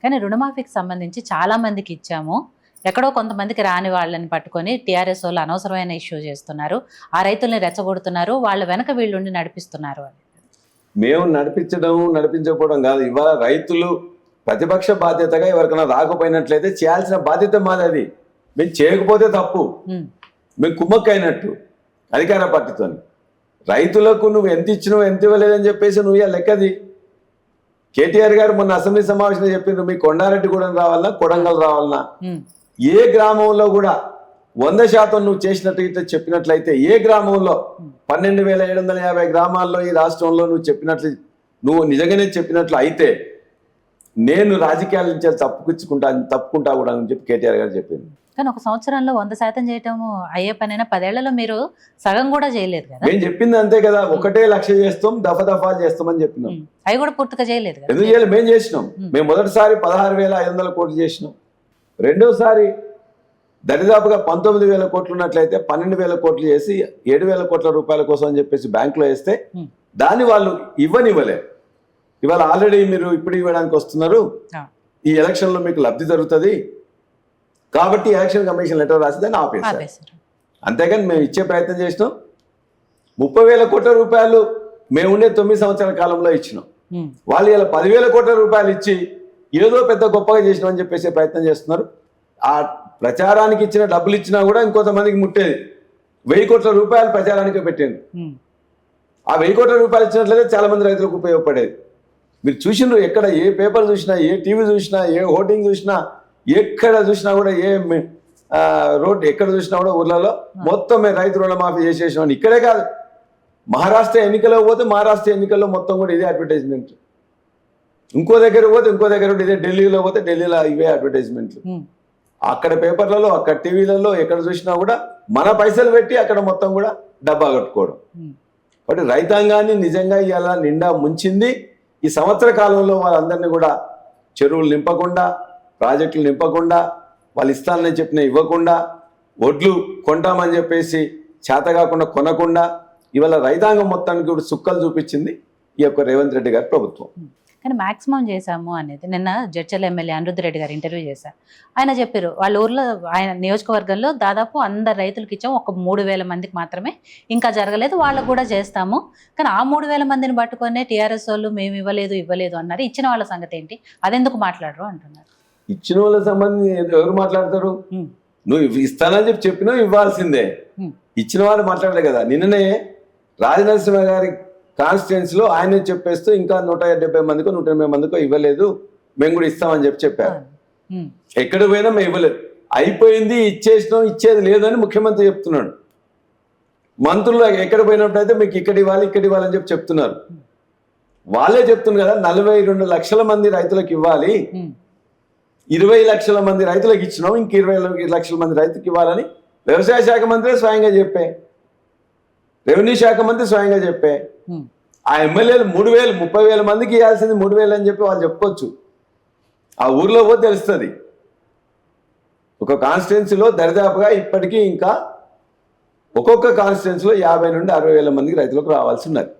కానీ రుణమాఫీకి సంబంధించి చాలా మందికి ఇచ్చాము, ఎక్కడో కొంతమందికి రాని వాళ్ళని పట్టుకొని టీఆర్ఎస్ వాళ్ళు అనవసరమైన ఇష్యూ చేస్తున్నారు, ఆ రైతుల్ని రెచ్చగొడుతున్నారు, వాళ్ళ వెనక వీళ్ళుండి నడిపిస్తున్నారు అని. మేము నడిపించకపోవడం కాదు. ఇవాళ రైతులు ప్రతిపక్ష బాధ్యతగా ఎవరికైనా రాకపోయినట్లయితే చేయాల్సిన బాధ్యత మాది. అది మేము చేయకపోతే తప్పు, మేము కుమ్మక్కైనట్టు అధికార పార్టీతో. రైతులకు నువ్వు ఎంత ఇచ్చినావు ఎంత ఇవ్వలేదని చెప్పేసి నువ్వు ఇక లెక్కది. కేటీఆర్ గారు మొన్న అసెంబ్లీ సమావేశంలో చెప్పిండ్రు, మీ కొండారెడ్డిగూడెం రావాలన్నా కొడంగల్ రావాలన్నా ఏ గ్రామంలో కూడా 100% నువ్వు చేసినట్టు చెప్పినట్లయితే, ఏ గ్రామంలో 12,750 గ్రామాల్లో ఈ రాష్ట్రంలో నువ్వు చెప్పినట్లు, నువ్వు నిజంగానే చెప్పినట్లు అయితే నేను రాజకీయాల నుంచి తప్పుకుంటా కూడా అని చెప్పి కేటీఆర్ గారు చెప్పింది. కానీ ఒక సంవత్సరంలో 100% చేయటం అయ్యే పనైనా 10 ఏళ్లలో మీరు సగం కూడా చేయలేదు కదా. మేము చెప్పింది అంతే కదా, 1 లక్ష చేస్తాం, దఫాలు చేస్తామని చెప్పినాం. అవి కూడా పూర్తిగా చేయలేదు కదా. ఎందుకు చేయలేదు? మేము చేసినాం. మేము మొదటిసారి 16,500 కోట్లు చేసినాం. రెండోసారి దరిదాపుగా 19,000 కోట్లు ఉన్నట్లయితే 12,000 కోట్లు చేసి 7,000 కోట్ల రూపాయల కోసం అని చెప్పేసి బ్యాంకులో వేస్తే దాన్ని వాళ్ళు ఇవ్వలే. ఇవాళ ఆల్రెడీ మీరు ఇప్పుడు ఇవ్వడానికి వస్తున్నారు, ఈ ఎలక్షన్లో మీకు లబ్ధి జరుగుతుంది కాబట్టి ఎలక్షన్ కమిషన్ లెటర్ రాసి దాన్ని ఆపేశారు. అంతేగాని మేము ఇచ్చే ప్రయత్నం చేసినాం. 30,000 కోట్ల రూపాయలు మేము ఉండే 9 సంవత్సరాల కాలంలో ఇచ్చినాం. వాళ్ళు ఇలా 10,000 కోట్ల రూపాయలు ఇచ్చి ఏదో పెద్ద గొప్పగా చేసినామని చెప్పేసి ప్రయత్నం చేస్తున్నారు. ఆ ప్రచారానికి ఇచ్చిన డబ్బులు ఇచ్చినా కూడా ఇంకొంతమందికి ముట్టేది. 1,000 కోట్ల రూపాయలు ప్రచారానికి పెట్టింది. ఆ 1,000 కోట్ల రూపాయలు ఇచ్చినట్లయితే చాలా మంది రైతులకు ఉపయోగపడేది. మీరు చూసిండ్రు, ఎక్కడ ఏ పేపర్ చూసినా, ఏ టీవీ చూసినా, ఏ హోర్డింగ్ చూసినా, ఎక్కడ చూసినా కూడా, ఏ రోడ్డు ఎక్కడ చూసినా కూడా ఊర్లలో మొత్తం మేము రైతు రుణమాఫీ చేసేసాం. ఇక్కడే కాదు, మహారాష్ట్ర ఎన్నికల్లో పోతే మహారాష్ట్ర ఎన్నికల్లో మొత్తం కూడా ఇదే అడ్వర్టైజ్మెంట్. ఇంకో దగ్గర పోతే ఇంకో దగ్గర ఇదే, ఢిల్లీలో పోతే ఢిల్లీలో ఇవే అడ్వర్టైజ్మెంట్లు. అక్కడ పేపర్లలో, అక్కడ టీవీలలో ఎక్కడ చూసినా కూడా మన పైసలు పెట్టి అక్కడ మొత్తం కూడా డబ్బా కట్టుకోవడం. కాబట్టి రైతాంగాన్ని నిజంగా ఇలా నిండా ముంచింది. ఈ సంవత్సర కాలంలో వాళ్ళందరినీ కూడా చెరువులు నింపకుండా, ప్రాజెక్టులు నింపకుండా, వాళ్ళు ఇస్తానని చెప్పిన ఇవ్వకుండా, ఒడ్లు కొంటామని చెప్పేసి చేత కాకుండా కొనకుండా, ఇవాళ రైతాంగం మొత్తానికి కూడా సుక్కలు చూపించింది ఈ యొక్క రేవంత్ రెడ్డి గారి ప్రభుత్వం. కానీ మాక్సిమం చేశాము అనేది నిన్న జడ్చర్ల ఎమ్మెల్యే అనిరుద్ధ్ రెడ్డి గారు ఇంటర్వ్యూ చేశారు. ఆయన చెప్పారు, వాళ్ళ ఊర్లో ఆయన నియోజకవర్గంలో దాదాపు అందరు రైతులకు ఇచ్చాము, ఒక 3,000 మందికి మాత్రమే ఇంకా జరగలేదు, వాళ్ళకు కూడా చేస్తాము. కానీ ఆ 3,000 మందిని పట్టుకొనే టీఆర్ఎస్ వాళ్ళు మేము ఇవ్వలేదు అన్నారు. ఇచ్చిన వాళ్ళ సంగతి ఏంటి, అదెందుకు మాట్లాడరు అంటున్నారు. ఇచ్చిన వాళ్ళ సంబంధించి ఎవరు మాట్లాడతారు? నువ్వు ఇస్తానని చెప్పినా ఇవ్వాల్సిందే. ఇచ్చిన వాళ్ళు మాట్లాడలే కదా. నిన్ననే రాజనరసింహ గారి కాన్స్టిట్యున్సీలో ఆయనే చెప్పేస్తూ ఇంకా 170 మందికో 180 మందికో ఇవ్వలేదు, మేము కూడా ఇస్తామని చెప్పారు. ఎక్కడ పోయినా మేము ఇవ్వలేదు, అయిపోయింది, ఇచ్చేసినాం, ఇచ్చేది లేదని ముఖ్యమంత్రి చెప్తున్నాడు. మంత్రులు ఎక్కడ పోయినప్పుడైతే మీకు ఇక్కడ ఇవ్వాలని చెప్తున్నారు. వాళ్ళే చెప్తున్నారు కదా, 42 లక్షల మంది రైతులకు ఇవ్వాలి, 20 లక్షల మంది రైతులకు ఇచ్చినాం, ఇంక 20 లక్షల మంది రైతులకు ఇవ్వాలని వ్యవసాయ శాఖ మంత్రి స్వయంగా చెప్పే, రెవెన్యూ శాఖ మంత్రి స్వయంగా చెప్పే. ఆ ఎమ్మెల్యేలు 30,000 మందికి ఇవ్వాల్సింది 3,000 అని చెప్పి వాళ్ళు చెప్పుకోవచ్చు. ఆ ఊర్లో పోతే తెలుస్తుంది. ఒక కాన్స్టిట్యున్సీలో దరిదాపుగా ఇప్పటికీ ఇంకా ఒక్కొక్క కాన్స్టిట్యున్సీలో 50 నుండి 60,000 మందికి రైతులకు రావాల్సి ఉన్నది.